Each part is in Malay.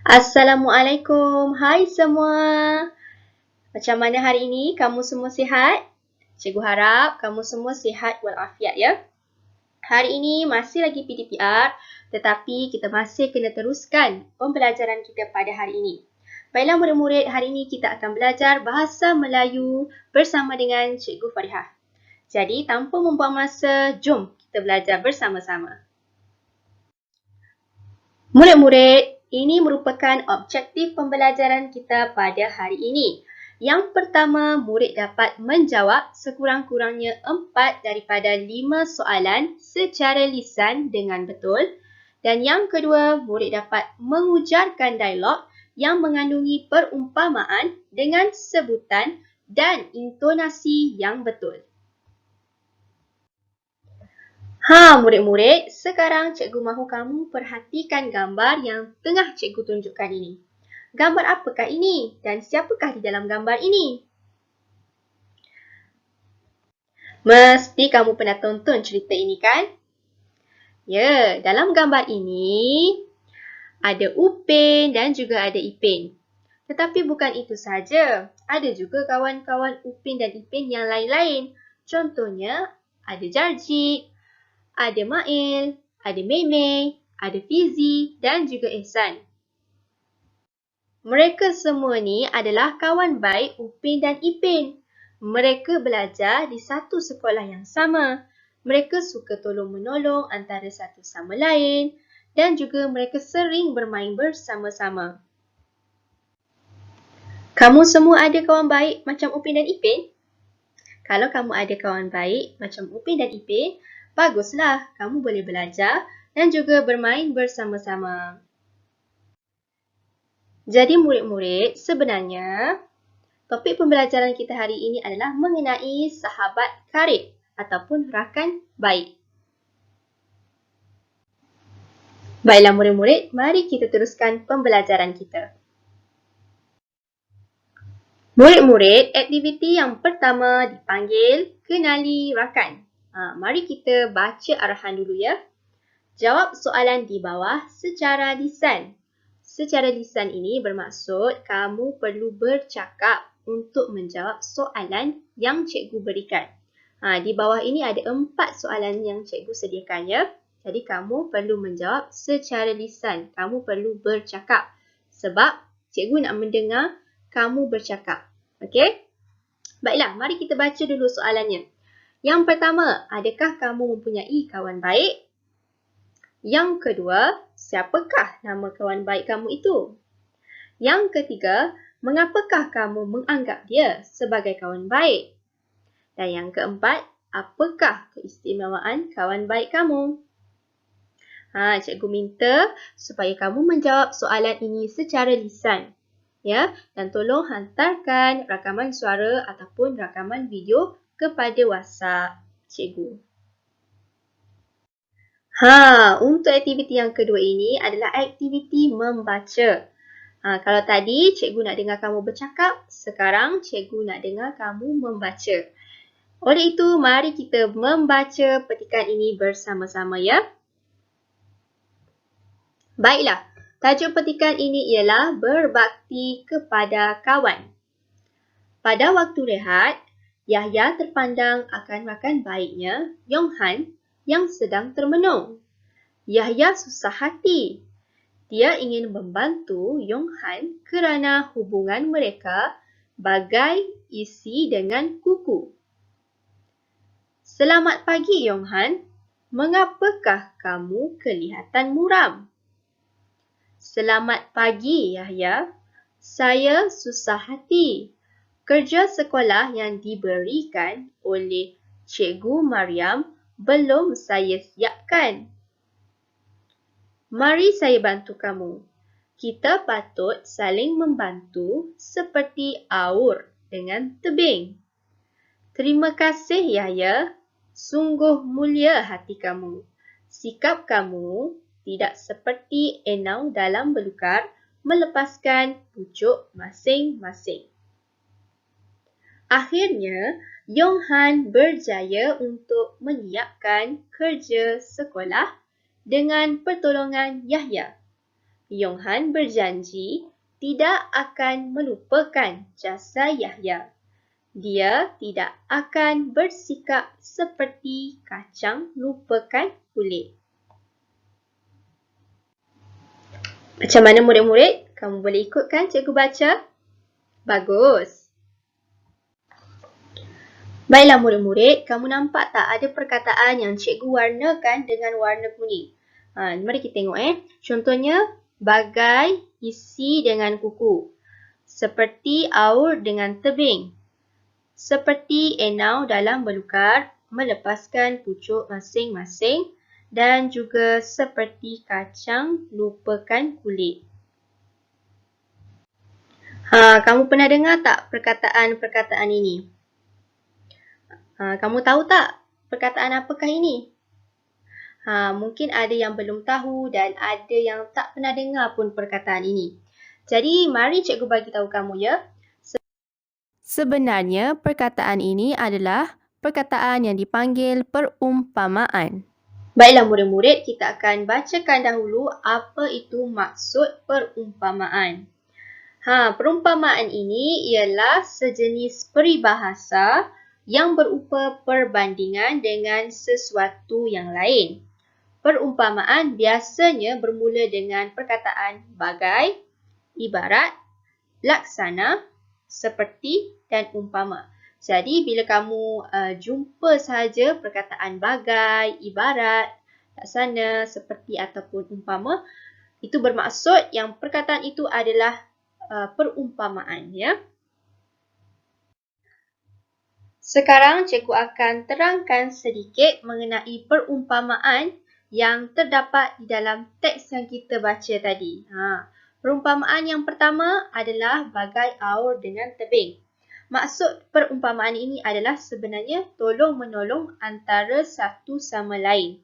Assalamualaikum. Hai semua. Macam mana hari ini? Kamu semua sihat? Cikgu harap kamu semua sihat walafiat ya. Hari ini masih lagi PDPR, tetapi kita masih kena teruskan pembelajaran kita pada hari ini. Baiklah murid-murid, hari ini kita akan belajar bahasa Melayu bersama dengan Cikgu Farihah. Jadi tanpa membuang masa, jom kita belajar bersama-sama. Murid-murid, ini merupakan objektif pembelajaran kita pada hari ini. Yang pertama, murid dapat menjawab sekurang-kurangnya 4 daripada 5 soalan secara lisan dengan betul. Dan yang kedua, murid dapat mengujarkan dialog yang mengandungi perumpamaan dengan sebutan dan intonasi yang betul. Murid-murid, sekarang cikgu mahu kamu perhatikan gambar yang tengah cikgu tunjukkan ini. Gambar apakah ini dan siapakah di dalam gambar ini? Mesti kamu pernah tonton cerita ini kan? Ya, dalam gambar ini ada Upin dan juga ada Ipin. Tetapi bukan itu saja, ada juga kawan-kawan Upin dan Ipin yang lain-lain. Contohnya ada Jarjit, ada Mail, ada Meme, ada Fizi dan juga Ehsan. Mereka semua ni adalah kawan baik Upin dan Ipin. Mereka belajar di satu sekolah yang sama. Mereka suka tolong-menolong antara satu sama lain dan juga mereka sering bermain bersama-sama. Kamu semua ada kawan baik macam Upin dan Ipin? Kalau kamu ada kawan baik macam Upin dan Ipin, baguslah, kamu boleh belajar dan juga bermain bersama-sama. Jadi murid-murid, sebenarnya topik pembelajaran kita hari ini adalah mengenai sahabat karib ataupun rakan baik. Baiklah murid-murid, mari kita teruskan pembelajaran kita. Murid-murid, aktiviti yang pertama dipanggil kenali rakan. Mari kita baca arahan dulu ya. Jawab soalan di bawah secara lisan. Secara lisan ini bermaksud kamu perlu bercakap untuk menjawab soalan yang cikgu berikan. Di bawah ini ada 4 soalan yang cikgu sediakan ya. Jadi kamu perlu menjawab secara lisan. Kamu perlu bercakap. Sebab cikgu nak mendengar kamu bercakap. Okey? Baiklah, mari kita baca dulu soalannya. Yang pertama, adakah kamu mempunyai kawan baik? Yang kedua, siapakah nama kawan baik kamu itu? Yang ketiga, mengapakah kamu menganggap dia sebagai kawan baik? Dan yang keempat, apakah keistimewaan kawan baik kamu? Cikgu minta supaya kamu menjawab soalan ini secara lisan. Ya, dan tolong hantarkan rakaman suara ataupun rakaman video kepada WhatsApp cikgu. Untuk aktiviti yang kedua ini adalah aktiviti membaca. Kalau tadi cikgu nak dengar kamu bercakap, sekarang cikgu nak dengar kamu membaca. Oleh itu, mari kita membaca petikan ini bersama-sama ya. Baiklah, tajuk petikan ini ialah berbakti kepada kawan. Pada waktu rehat, Yahya terpandang akan rakan baiknya, Yonghan, yang sedang termenung. Yahya susah hati. Dia ingin membantu Yonghan kerana hubungan mereka bagai isi dengan kuku. Selamat pagi Yonghan, mengapakah kamu kelihatan muram? Selamat pagi Yahya, saya susah hati. Kerja sekolah yang diberikan oleh Cikgu Mariam belum saya siapkan. Mari saya bantu kamu. Kita patut saling membantu seperti aur dengan tebing. Terima kasih Yahya, sungguh mulia hati kamu. Sikap kamu tidak seperti enau dalam belukar melepaskan pucuk masing-masing. Akhirnya, Yonghan berjaya untuk menyiapkan kerja sekolah dengan pertolongan Yahya. Yong Han berjanji tidak akan melupakan jasa Yahya. Dia tidak akan bersikap seperti kacang lupakan kulit. Macam mana murid-murid? Kamu boleh ikutkan cikgu baca? Bagus. Baiklah murid-murid, kamu nampak tak ada perkataan yang cikgu warnakan dengan warna kuning? Mari kita tengok Contohnya, bagai, isi dengan kuku. Seperti aur dengan tebing. Seperti enau dalam belukar, melepaskan pucuk masing-masing. Dan juga seperti kacang, lupakan kulit. Kamu pernah dengar tak perkataan-perkataan ini? Kamu tahu tak perkataan apakah ini? Mungkin ada yang belum tahu dan ada yang tak pernah dengar pun perkataan ini. Jadi, mari cikgu bagi tahu kamu ya. Sebenarnya, perkataan ini adalah perkataan yang dipanggil perumpamaan. Baiklah murid-murid, kita akan bacakan dahulu apa itu maksud perumpamaan. Perumpamaan ini ialah sejenis peribahasa yang berupa perbandingan dengan sesuatu yang lain. Perumpamaan biasanya bermula dengan perkataan bagai, ibarat, laksana, seperti dan umpama. Jadi bila kamu jumpa sahaja perkataan bagai, ibarat, laksana, seperti ataupun umpama, itu bermaksud yang perkataan itu adalah perumpamaan ya. Sekarang cikgu akan terangkan sedikit mengenai perumpamaan yang terdapat di dalam teks yang kita baca tadi. Perumpamaan yang pertama adalah bagai aur dengan tebing. Maksud perumpamaan ini adalah sebenarnya tolong-menolong antara satu sama lain.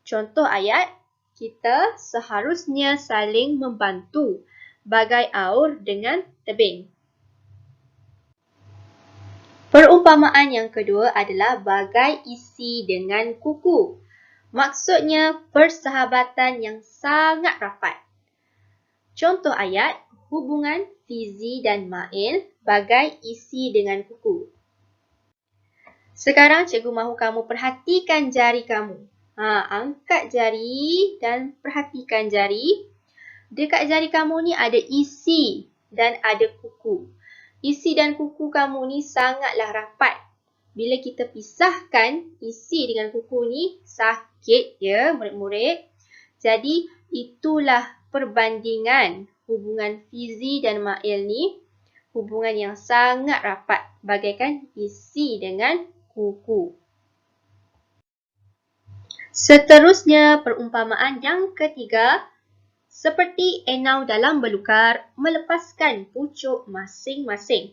Contoh ayat, kita seharusnya saling membantu bagai aur dengan tebing. Perumpamaan yang kedua adalah bagai isi dengan kuku. Maksudnya persahabatan yang sangat rapat. Contoh ayat, hubungan Fizi dan Mail bagai isi dengan kuku. Sekarang cikgu mahu kamu perhatikan jari kamu. Angkat jari dan perhatikan jari. Dekat jari kamu ni ada isi dan ada kuku. Isi dan kuku kamu ni sangatlah rapat. Bila kita pisahkan isi dengan kuku ni sakit ya murid-murid. Jadi itulah perbandingan hubungan Fizi dan Mail ni. Hubungan yang sangat rapat bagaikan isi dengan kuku. Seterusnya perumpamaan yang ketiga. Seperti enau dalam belukar, melepaskan pucuk masing-masing.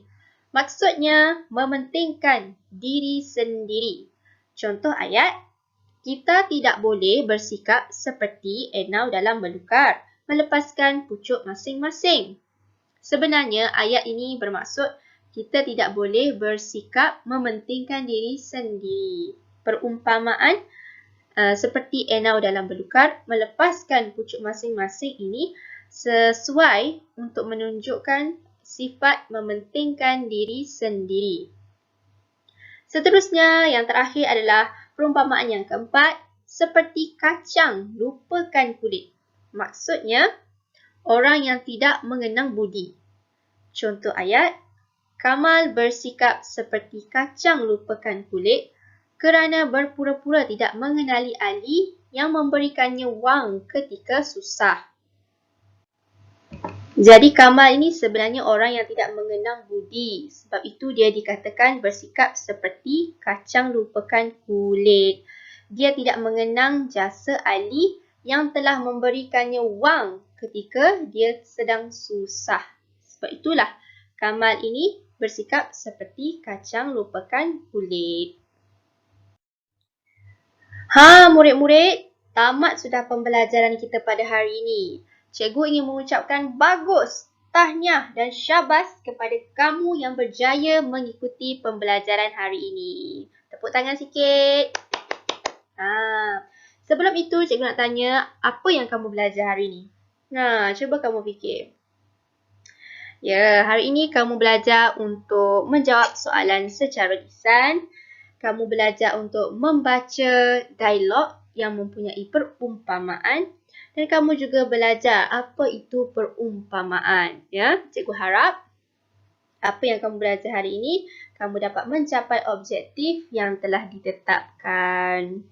Maksudnya, mementingkan diri sendiri. Contoh ayat, kita tidak boleh bersikap seperti enau dalam belukar, melepaskan pucuk masing-masing. Sebenarnya, ayat ini bermaksud kita tidak boleh bersikap mementingkan diri sendiri. Perumpamaan seperti enau dalam belukar, melepaskan pucuk masing-masing ini sesuai untuk menunjukkan sifat mementingkan diri sendiri. Seterusnya, yang terakhir adalah perumpamaan yang keempat, seperti kacang lupakan kulit. Maksudnya, orang yang tidak mengenang budi. Contoh ayat, Kamal bersikap seperti kacang lupakan kulit kerana berpura-pura tidak mengenali Ali yang memberikannya wang ketika susah. Jadi Kamal ini sebenarnya orang yang tidak mengenang budi. Sebab itu dia dikatakan bersikap seperti kacang lupakan kulit. Dia tidak mengenang jasa Ali yang telah memberikannya wang ketika dia sedang susah. Sebab itulah Kamal ini bersikap seperti kacang lupakan kulit. Murid-murid, tamat sudah pembelajaran kita pada hari ini. Cikgu ingin mengucapkan bagus, tahniah dan syabas kepada kamu yang berjaya mengikuti pembelajaran hari ini. Tepuk tangan sikit. Sebelum itu, cikgu nak tanya, apa yang kamu belajar hari ini? Nah, cuba kamu fikir. Ya, hari ini kamu belajar untuk menjawab soalan secara lisan. Kamu belajar untuk membaca dialog yang mempunyai perumpamaan. Dan kamu juga belajar apa itu perumpamaan. Ya, cikgu harap apa yang kamu belajar hari ini, kamu dapat mencapai objektif yang telah ditetapkan.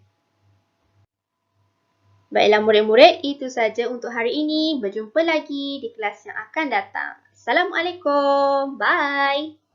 Baiklah murid-murid, itu saja untuk hari ini. Berjumpa lagi di kelas yang akan datang. Assalamualaikum. Bye.